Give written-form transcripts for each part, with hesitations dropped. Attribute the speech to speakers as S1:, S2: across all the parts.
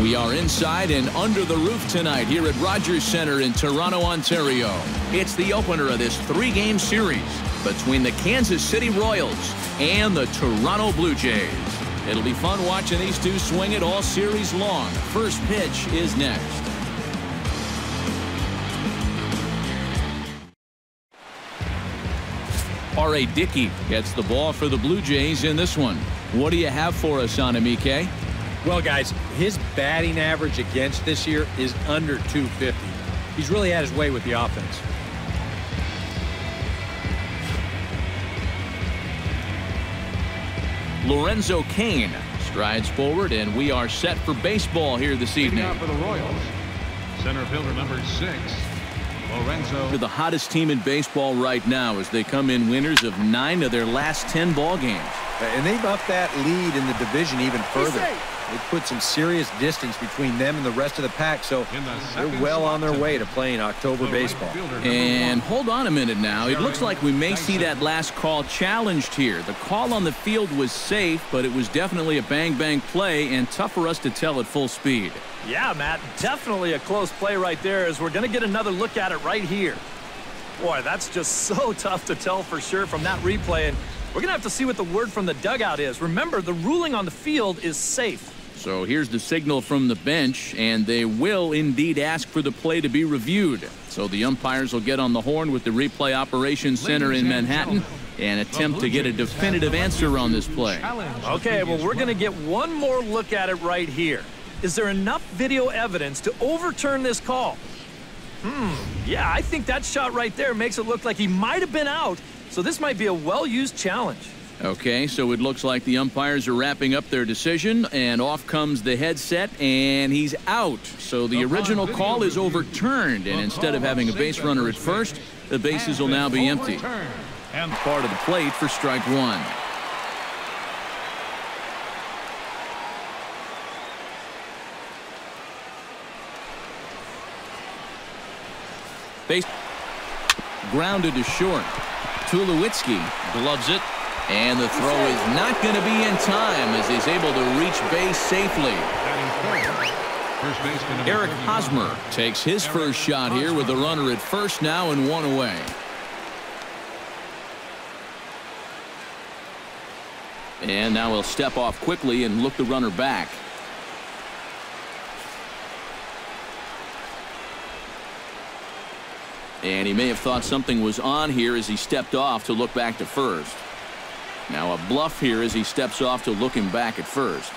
S1: We are inside and under the roof tonight here at Rogers Centre in Toronto, Ontario. It's the opener of this 3-game series between the Kansas City Royals and the Toronto Blue Jays. It'll be fun watching these two swing it all series long. First pitch is next. R.A. Dickey gets the ball for the Blue Jays in this one. What do you have for us on him, EK?
S2: Well, guys, his batting average against this year is under 250. He's really had his way with the offense.
S1: Lorenzo Cain strides forward, and we are set for baseball here this evening.
S3: For the Royals, center fielder number 6, Lorenzo.
S1: They're the hottest team in baseball right now as they come in winners of 9 of their last 10 ball games.
S2: And they've upped that lead in the division even further. They put some serious distance between them and the rest of the pack, so they're well on their way to playing October baseball.
S1: And hold on a minute now. It looks like we may see that last call challenged here. The call on the field was safe, but it was definitely a bang-bang play and tough for us to tell at full speed.
S4: Yeah, Matt, definitely a close play right there, as we're going to get another look at it right here. Boy, that's just so tough to tell for sure from that replay, and we're going to have to see what the word from the dugout is. Remember, the ruling on the field is safe.
S1: So here's the signal from the bench, and they will indeed ask for the play to be reviewed. So the umpires will get on the horn with the replay operations center in Manhattan and attempt to get a definitive answer on this play.
S4: Okay, well, we're going to get one more look at it right here. Is there enough video evidence to overturn this call? Yeah, I think that shot right there makes it look like he might have been out, so this might be a well-used challenge.
S1: Okay, so it looks like the umpires are wrapping up their decision, and off comes the headset, and he's out. So the original call is overturned, and instead of having a base runner at first, the bases will now be empty. And part of the plate for strike one. Base grounded to short. Tulowitzki gloves it. And the throw is not going to be in time as he's able to reach base safely. Eric Hosmer takes his first shot here with the runner at first now and 1 away. And now he'll step off quickly and look the runner back. And he may have thought something was on here as he stepped off to look back to first. Now a bluff here as he steps off to look him back at first.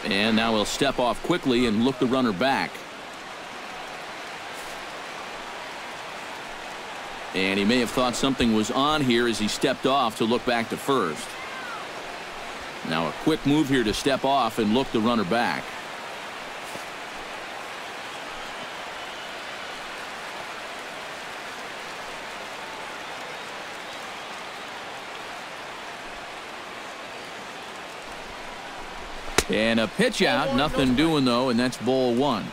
S1: And now he'll step off quickly and look the runner back. And he may have thought something was on here as he stepped off to look back to first. Now a quick move here to step off and look the runner back. And a pitch out, nothing doing though, and that's ball one.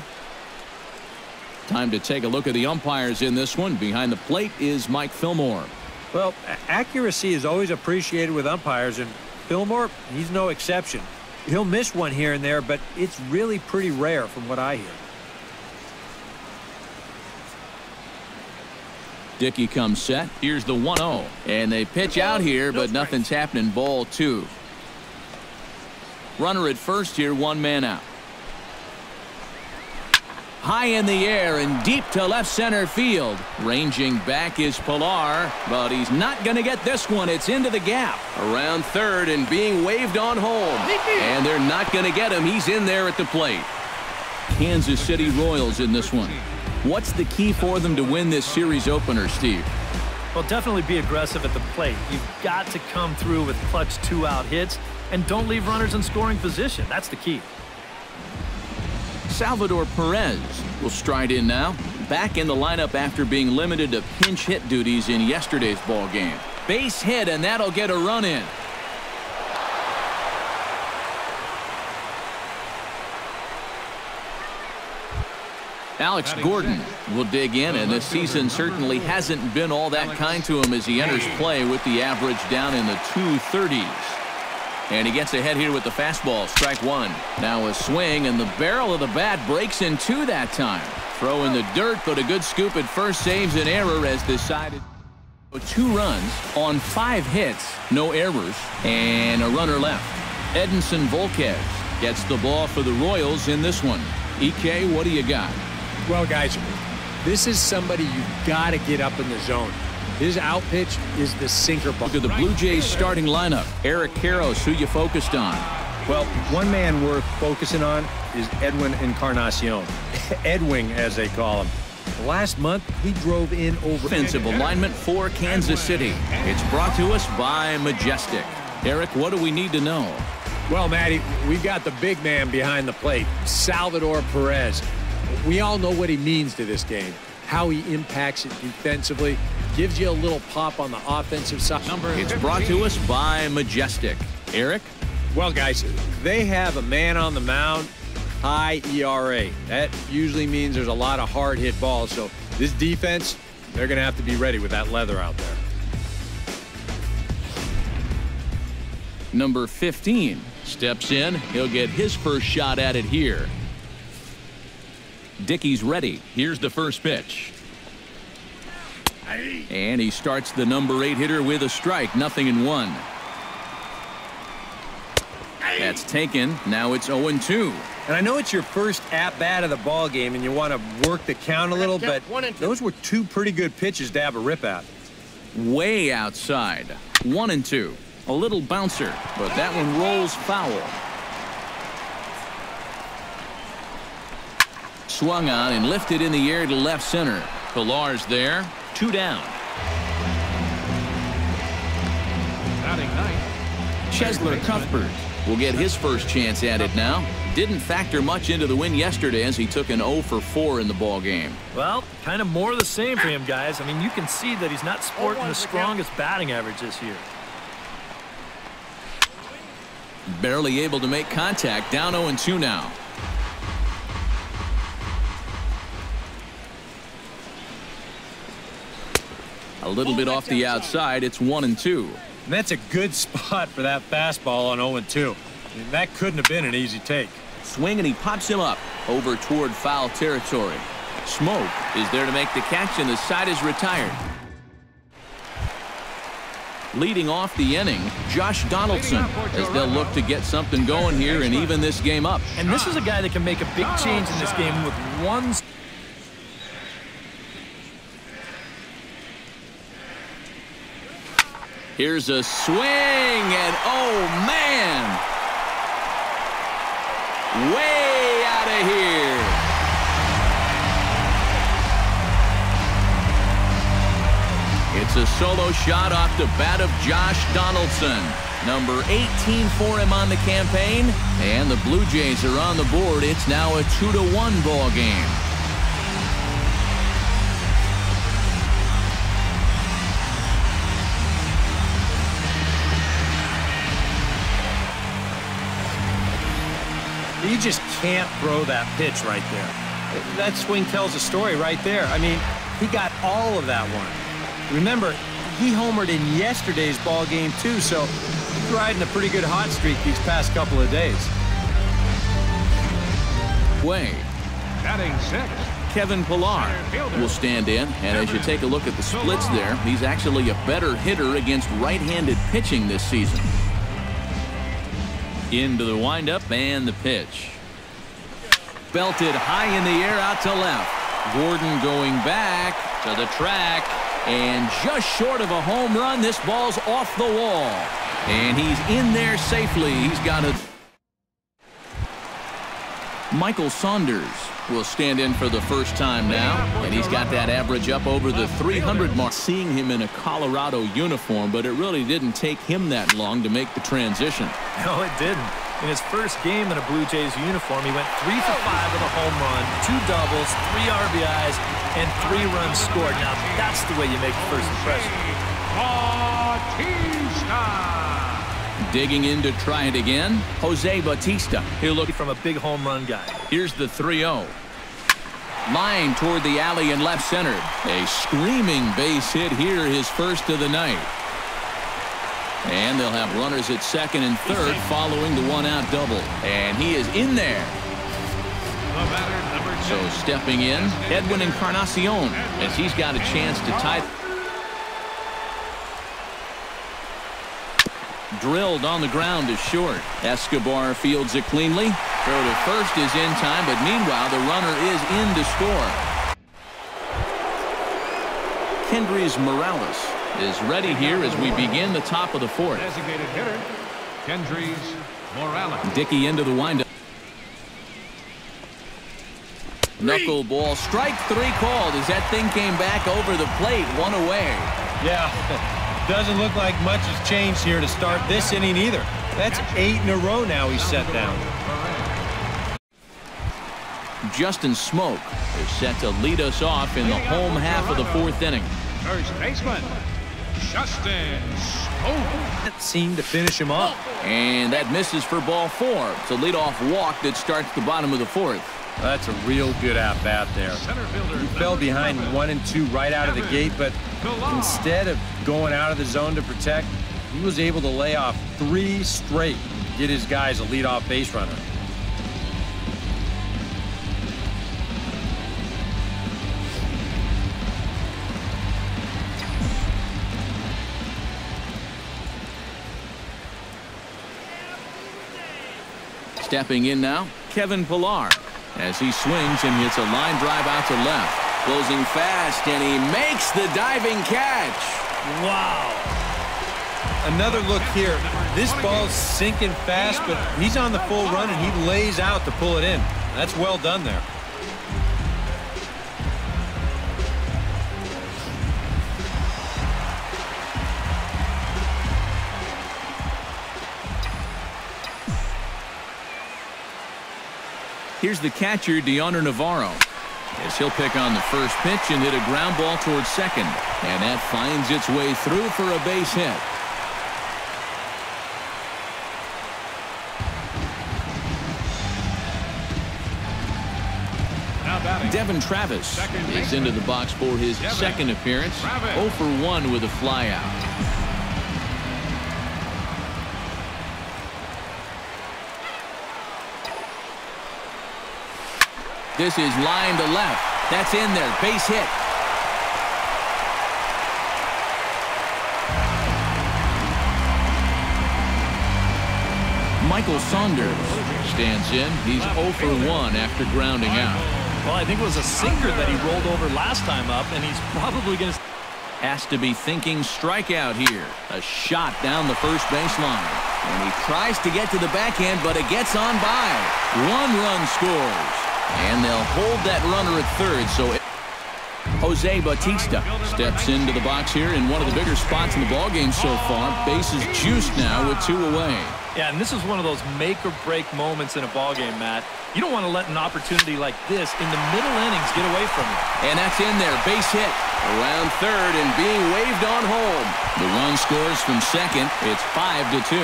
S1: Time to take a look at the umpires in this one. Behind the plate is Mike Fillmore.
S2: Well, accuracy is always appreciated with umpires, and Fillmore, he's no exception. He'll miss one here and there, but it's really pretty rare from what I hear.
S1: Dickey comes set. Here's the 1-0. And they pitch out here, but nothing's happening. Ball two. Runner at first here, 1 man out. High in the air and deep to left center field. Ranging back is Pilar, but he's not going to get this one. It's into the gap. Around third and being waved on home. And they're not going to get him. He's in there at the plate. Kansas City Royals in this one. What's the key for them to win this series opener, Steve?
S4: Well, definitely be aggressive at the plate. You've got to come through with clutch 2-out hits and don't leave runners in scoring position. That's the key.
S1: Salvador Perez will stride in now. Back in the lineup after being limited to pinch hit duties in yesterday's ball game. Base hit, and that'll get a run in. Alex Gordon will dig in, and this season certainly hasn't been all that kind to him as he enters play with the average down in the 230s. And he gets ahead here with the fastball. Strike one. Now a swing, and the barrel of the bat breaks in two that time. Throw in the dirt, but a good scoop at first saves an error as decided. 2 runs on 5 hits, no errors, and a runner left. Edinson Volquez gets the ball for the Royals in this one. EK, what do you got?
S5: Well, guys, this is somebody you've got to get up in the zone. His out pitch is the sinker ball.
S1: Look at the Blue Jays starting lineup. Eric Karros, who you focused on?
S2: Well, one man worth focusing on is Edwin Encarnacion. Edwin, as they call him. Last month, he drove in over
S1: offensive alignment for Kansas City. It's brought to us by Majestic. Eric, what do we need to know?
S5: Well, Matty, we've got the big man behind the plate, Salvador Perez. We all know what he means to this game, how he impacts it defensively, gives you a little pop on the offensive side.
S1: It's brought to us by Majestic. Eric?
S5: Well, guys, they have a man on the mound, high ERA. That usually means there's a lot of hard hit balls. So this defense, they're going to have to be ready with that leather out there.
S1: Number 15 steps in. He'll get his first shot at it here. Dickey's ready. Here's the first pitch. And he starts the number 8 hitter with a strike. 0-1. That's taken. Now it's 0-2.
S2: And I know it's your first at-bat of the ball game and you want to work the count a little, but those were 2 pretty good pitches to have a rip at.
S1: Way outside. 1-2. A little bouncer, but that one rolls foul. Swung on and lifted in the air to left center. Pilar's there. 2 down.
S3: Batting ninth,
S1: Chesler Cuthbert will get his first chance at it now. Didn't factor much into the win yesterday as he took an 0 for 4 in the ball game.
S4: Well, kind of more of the same for him, guys. I mean, you can see that he's not sporting the strongest batting average this year.
S1: Barely able to make contact. Down 0-2 now. A little bit off the outside. It's 1-2.
S2: And that's a good spot for that fastball on 0-2. I mean, that couldn't have been an easy take.
S1: Swing, and he pops him up over toward foul territory. Smoke is there to make the catch, and the side is retired. Leading off the inning, Josh Donaldson, as they'll look to get something going here and even this game up.
S4: And this is a guy that can make a big change in this game with one.
S1: Here's a swing, and oh man, way out of here. It's a solo shot off the bat of Josh Donaldson. Number 18 for him on the campaign, and the Blue Jays are on the board. It's now a 2-1 ball game.
S2: You just can't throw that pitch right there. That swing tells a story right there. I mean, he got all of that one. Remember, he homered in yesterday's ball game too, so he's riding a pretty good hot streak these past couple of days.
S1: Way.
S3: batting sixth,
S1: Kevin Pilar will stand in, and as you take a look at the splits there, he's actually a better hitter against right-handed pitching this season. Into the windup and the pitch. Belted high in the air out to left. Gordon going back to the track, and just short of a home run. This ball's off the wall, and he's in there safely. He's got a... Michael Saunders will stand in for the first time now, and he's got that average up over the 300 mark. Seeing him in a Colorado uniform, but it really didn't take him that long to make the transition.
S4: No, it didn't. In his first game in a Blue Jays uniform, he went 3 for 5 with a home run, 2 doubles, 3 RBIs, and 3 runs scored. Now, that's the way you make the first impression.
S1: Digging in to try it again, Jose Bautista. He'll look
S4: From a big home run guy.
S1: Here's the 3-0. Line toward the alley in left center. A screaming base hit here, his first of the night. And they'll have runners at second and third following the one-out double. And he is in there. So stepping in, Edwin Encarnacion, as he's got a chance to tie. Drilled on the ground is short. Escobar fields it cleanly. Throw to first is in time, but meanwhile the runner is in to score. Kendrys Morales is ready here as we begin the top of the fourth.
S3: Designated hitter, Kendrys Morales.
S1: Dickey into the windup. Knuckleball, strike three called as that thing came back over the plate, one away.
S2: Yeah, doesn't look like much has changed here to start this inning either. That's 8 in a row now he's set down.
S1: Justin Smoke is set to lead us off in the home half of the fourth inning.
S3: First baseman, Justin Smoke.
S2: That seemed to finish him off.
S1: And that misses for ball 4. It's a leadoff walk that starts the bottom of the fourth.
S2: That's a real good at-bat there. He fell behind 1 and 2 right out of the gate, but instead of going out of the zone to protect, he was able to lay off 3 straight to get his guys a leadoff base runner.
S1: Stepping in now, Kevin Pillar, as he swings and hits a line drive out to left. Closing fast, and he makes the diving catch.
S2: Wow. Another look here. This ball's sinking fast, but he's on the full run, and he lays out to pull it in. That's well done there.
S1: Here's the catcher, Deoner Navarro, as he'll pick on the first pitch and hit a ground ball towards second. And that finds its way through for a base hit. Devin Travis is into the box for his second appearance. 0 for 1 with a flyout. This is line to left. That's in there. Base hit. Michael Saunders stands in. He's 0 for 1 after grounding out.
S4: Well, I think it was a sinker that he rolled over last time up, and he's probably going to...
S1: Has to be thinking strikeout here. A shot down the first baseline. And he tries to get to the backhand, but it gets on by. 1 run scores. And they'll hold that runner at third. So Jose Bautista steps into the box here in one of the bigger spots in the ballgame so far. Bases juiced now with 2 away.
S4: Yeah, and this is one of those make-or-break moments in a ballgame, Matt. You don't want to let an opportunity like this in the middle innings get away from you.
S1: And that's in there. Base hit. Around third and being waved on home. The run scores from second. It's 5-2.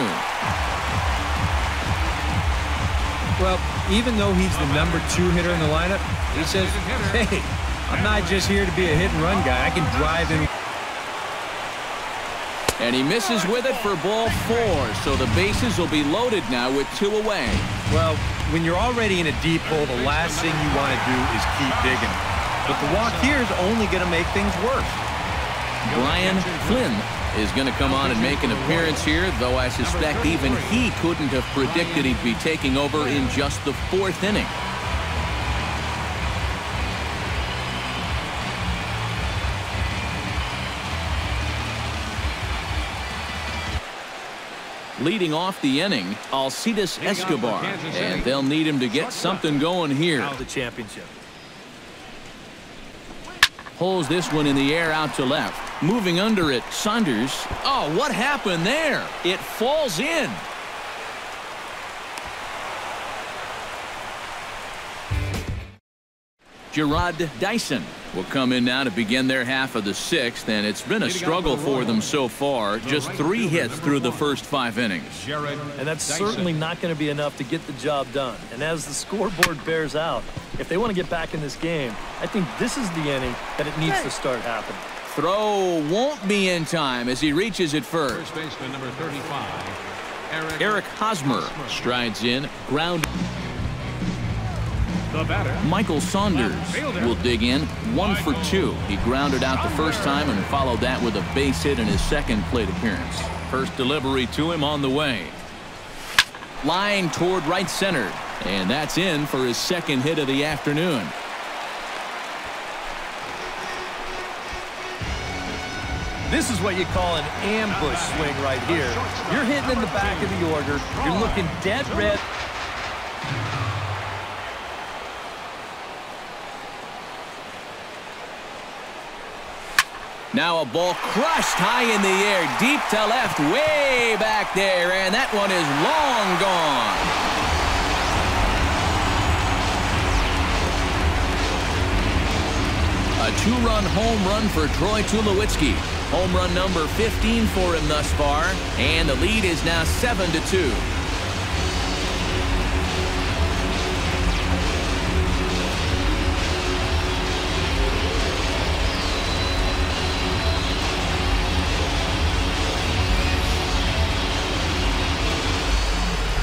S2: Well, even though he's the number 2 hitter in the lineup, he says, hey, I'm not just here to be a hit-and-run guy. I can drive in.
S1: And he misses with it for ball 4, so the bases will be loaded now with 2 away.
S2: Well, when you're already in a deep hole, the last thing you want to do is keep digging. But the walk here is only going to make things worse.
S1: Brian Flynn is going to come on and make an appearance here, though I suspect even he couldn't have predicted he'd be taking over in just the 4th inning. Leading off the inning, Alcides Escobar, and they'll need him to get something going here.
S4: The championship.
S1: Pulls this one in the air out to left. Moving under it, Saunders. Oh, what happened there? It falls in. Gerard Dyson will come in now to begin their half of the 6th, and it's been a struggle for them so far. Just 3 hits through the first 5 innings.
S4: And that's certainly not going to be enough to get the job done. And as the scoreboard bears out, if they want to get back in this game, I think this is the inning that it needs to start happening.
S1: Throw won't be in time as he reaches it first.
S3: First baseman number 35,
S1: Eric Hosmer strides in, ground.
S3: the batter.
S1: Michael Saunders will dig in, 1 for 2. He grounded out the first time and followed that with a base hit in his second plate appearance. First delivery to him on the way. Line toward right center, and that's in for his second hit of the afternoon.
S4: This is what you call an ambush swing right here. You're hitting in the back of the order. You're looking dead red.
S1: Now a ball crushed high in the air, deep to left, way back there, and that one is long gone. A 2-run home run for Troy Tulowitzki. Home run number 15 for him thus far, and the lead is now 7-2.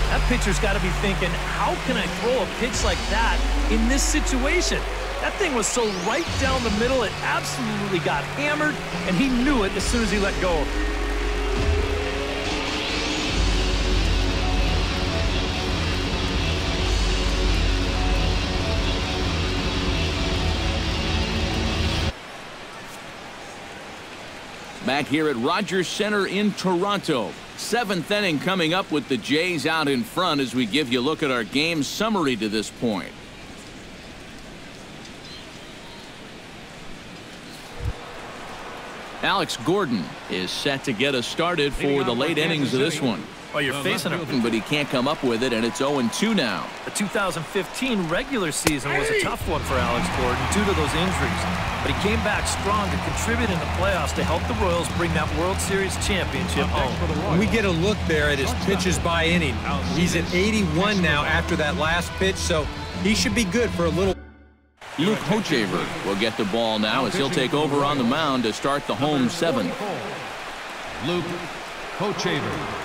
S4: That pitcher's got to be thinking, how can I throw a pitch like that in this situation? That thing was so right down the middle, it absolutely got hammered, and he knew it as soon as he let go of it.
S1: Back here at Rogers Center in Toronto. 7th inning coming up with the Jays out in front as we give you a look at our game summary to this point. Alex Gordon is set to get us started for the late innings of this one.
S4: Well, you're facing him,
S1: but he can't come up with it, and it's 0-2 now.
S4: The 2015 regular season was a tough one for Alex Gordon due to those injuries. But he came back strong to contribute in the playoffs to help the Royals bring that World Series championship home.
S2: We get a look there at his pitches by inning. He's at 81 now after that last pitch, so he should be good for a little.
S1: Luke Hochevar will get the ball now as he'll take over on the mound to start the home 7th.
S3: Luke Hochevar.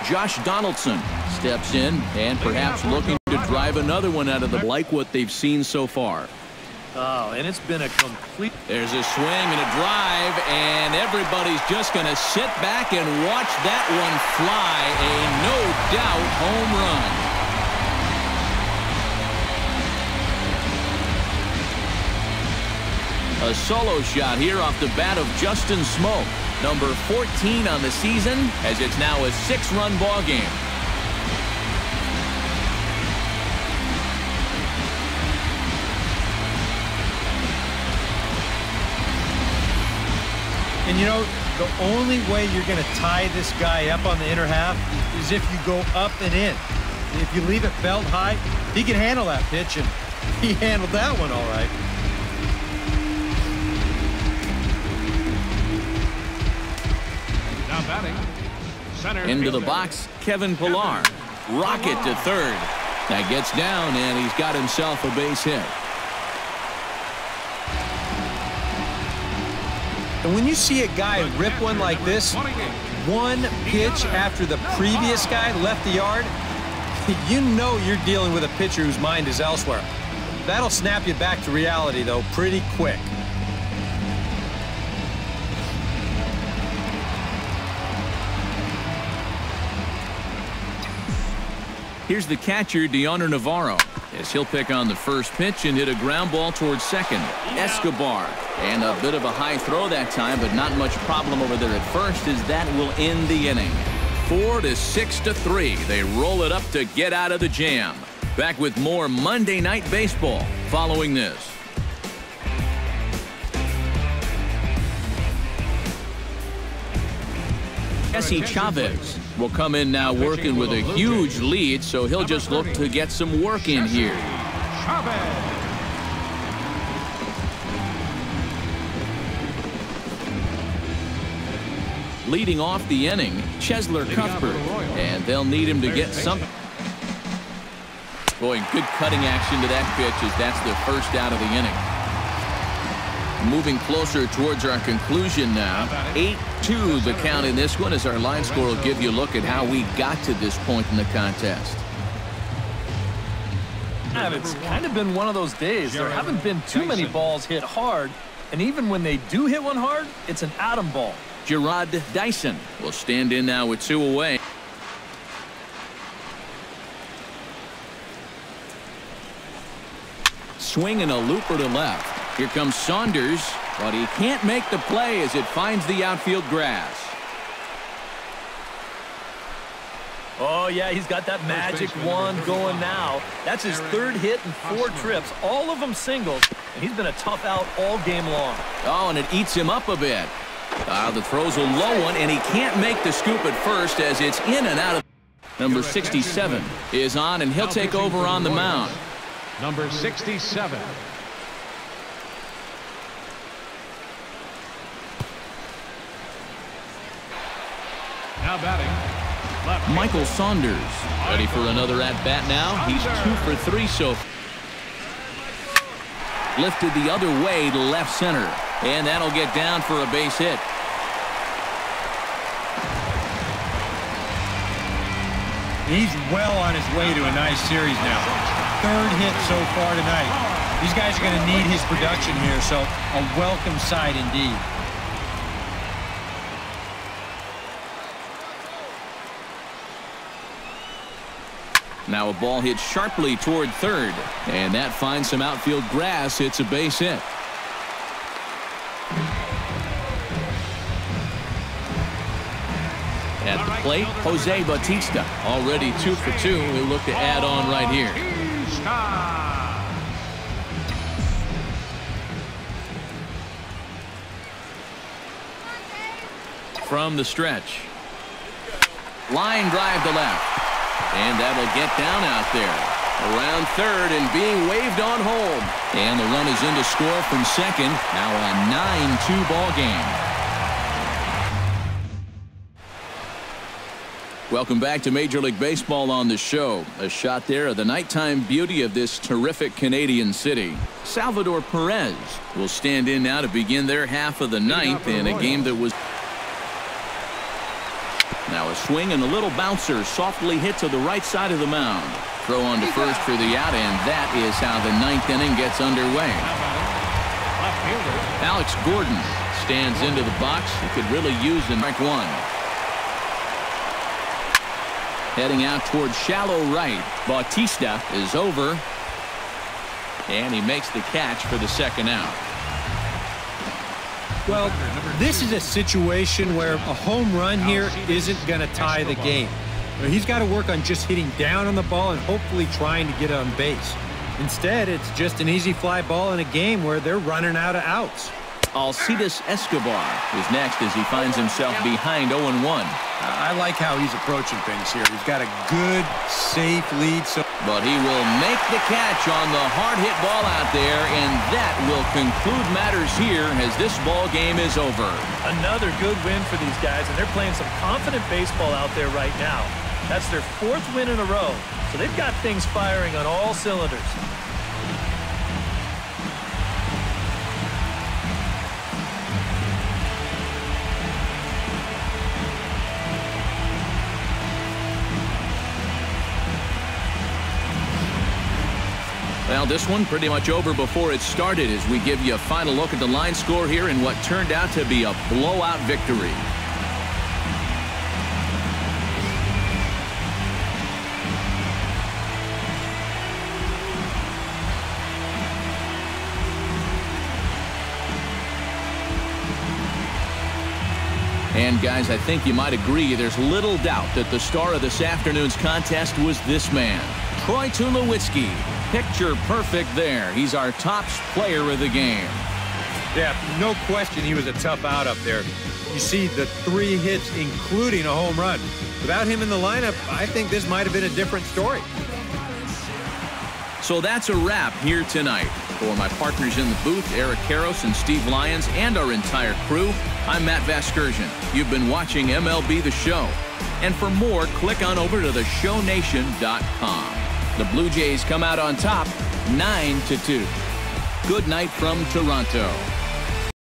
S1: Josh Donaldson steps in and perhaps looking to drive another one out of the like what they've seen so far.
S4: Oh, and it's been a complete.
S1: There's a swing and a drive, and everybody's just going to sit back and watch that one fly. A no-doubt home run. A solo shot here off the bat of Justin Smoke, number 14 on the season, as it's now a 6-run ball game.
S2: And you know, the only way you're going to tie this guy up on the inner half is if you go up and in. If you leave it belt high, he can handle that pitch, and he handled that one all right.
S3: Now batting, center
S1: Into the
S3: fielder,
S1: box, Kevin Pillar. Rocket to third. That gets down, and he's got himself a base hit.
S2: And when you see a guy rip one like this, one pitch after the previous guy left the yard, you know you're dealing with a pitcher whose mind is elsewhere. That'll snap you back to reality, though, pretty quick.
S1: Here's the catcher, Deoner Navarro, as he'll pick on the first pitch and hit a ground ball towards second. Escobar, and a bit of a high throw that time, but not much problem over there at first, as that will end the inning. 4-6-3. They roll it up to get out of the jam. Back with more Monday Night Baseball following this. Jesse Chavez will come in now working with a huge lead, so he'll just look to get some work in here.
S3: Chavez.
S1: Leading off the inning, Chesler Cuthbert, and they'll need him to get some. Boy, good cutting action to that pitch as that's the first out of the inning. Moving closer towards our conclusion now. 8-2 the count in this one, as our line score will give you a look at how we got to this point in the contest.
S4: It's kind of been one of those days. There haven't been too many balls hit hard, and even when they do hit one hard, it's an atom ball.
S1: Gerard Dyson will stand in now with 2 away. Swing and a looper to left. Here comes Saunders, but he can't make the play as it finds the outfield grass.
S4: Oh, yeah, he's got that magic one going now. That's his 3rd hit in 4 trips, all of them singles, and he's been a tough out all game long.
S1: Oh, and it eats him up a bit. The throw's a low one, and he can't make the scoop at first as it's in and out of. Number 67 is on, and he'll take over on the mound.
S3: Number 67. Now batting, left
S1: Michael Saunders ready for another at-bat now. He's 2 for 3 so far. Lifted the other way to left center, and that'll get down for a base hit.
S2: He's well on his way to a nice series now. 3rd hit so far tonight. These guys are going to need his production here, so a welcome sight indeed.
S1: Now a ball hit sharply toward 3rd, and that finds some outfield grass. It's a base hit. At the plate, Jose Bautista, already 2 for 2. He'll look to add on right here. From the stretch. Line drive to left. And that'll get down out there. Around 3rd and being waved on home. And the run is in to score from 2nd. Now a 9-2 ball game. Welcome back to Major League Baseball on the show. A shot there of the nighttime beauty of this terrific Canadian city. Salvador Perez will stand in now to begin their half of the 9th in a game that was. Now a swing and a little bouncer softly hit to the right side of the mound. Throw on to first for the out, and that is how the 9th inning gets underway. Alex Gordon stands into the box. He could really use the strike one. Heading out towards shallow right. Bautista is over. And he makes the catch for the 2nd out.
S2: Well, this is a situation where a home run here isn't going to tie the game. He's got to work on just hitting down on the ball and hopefully trying to get on base. Instead, it's just an easy fly ball in a game where they're running out of outs.
S1: Alcides Escobar is next as he finds himself behind 0-1.
S2: I like how he's approaching things here. He's got a good, safe lead.
S1: But he will make the catch on the hard-hit ball out there, and that will conclude matters here as this ball game is over.
S4: Another good win for these guys, and they're playing some confident baseball out there right now. That's their 4th win in a row, so they've got things firing on all cylinders.
S1: Well, this one pretty much over before it started as we give you a final look at the line score here in what turned out to be a blowout victory. And guys, I think you might agree there's little doubt that the star of this afternoon's contest was this man, Troy Tulowitzki. Picture perfect there. He's our top player of the game.
S2: Yeah, no question he was a tough out up there. You see the 3 hits, including a home run. Without him in the lineup, I think this might have been a different story.
S1: So that's a wrap here tonight. For my partners in the booth, Eric Karros and Steve Lyons, and our entire crew, I'm Matt Vasgersian. You've been watching MLB The Show. And for more, click on over to theshownation.com. The Blue Jays come out on top, 9-2. Good night from Toronto.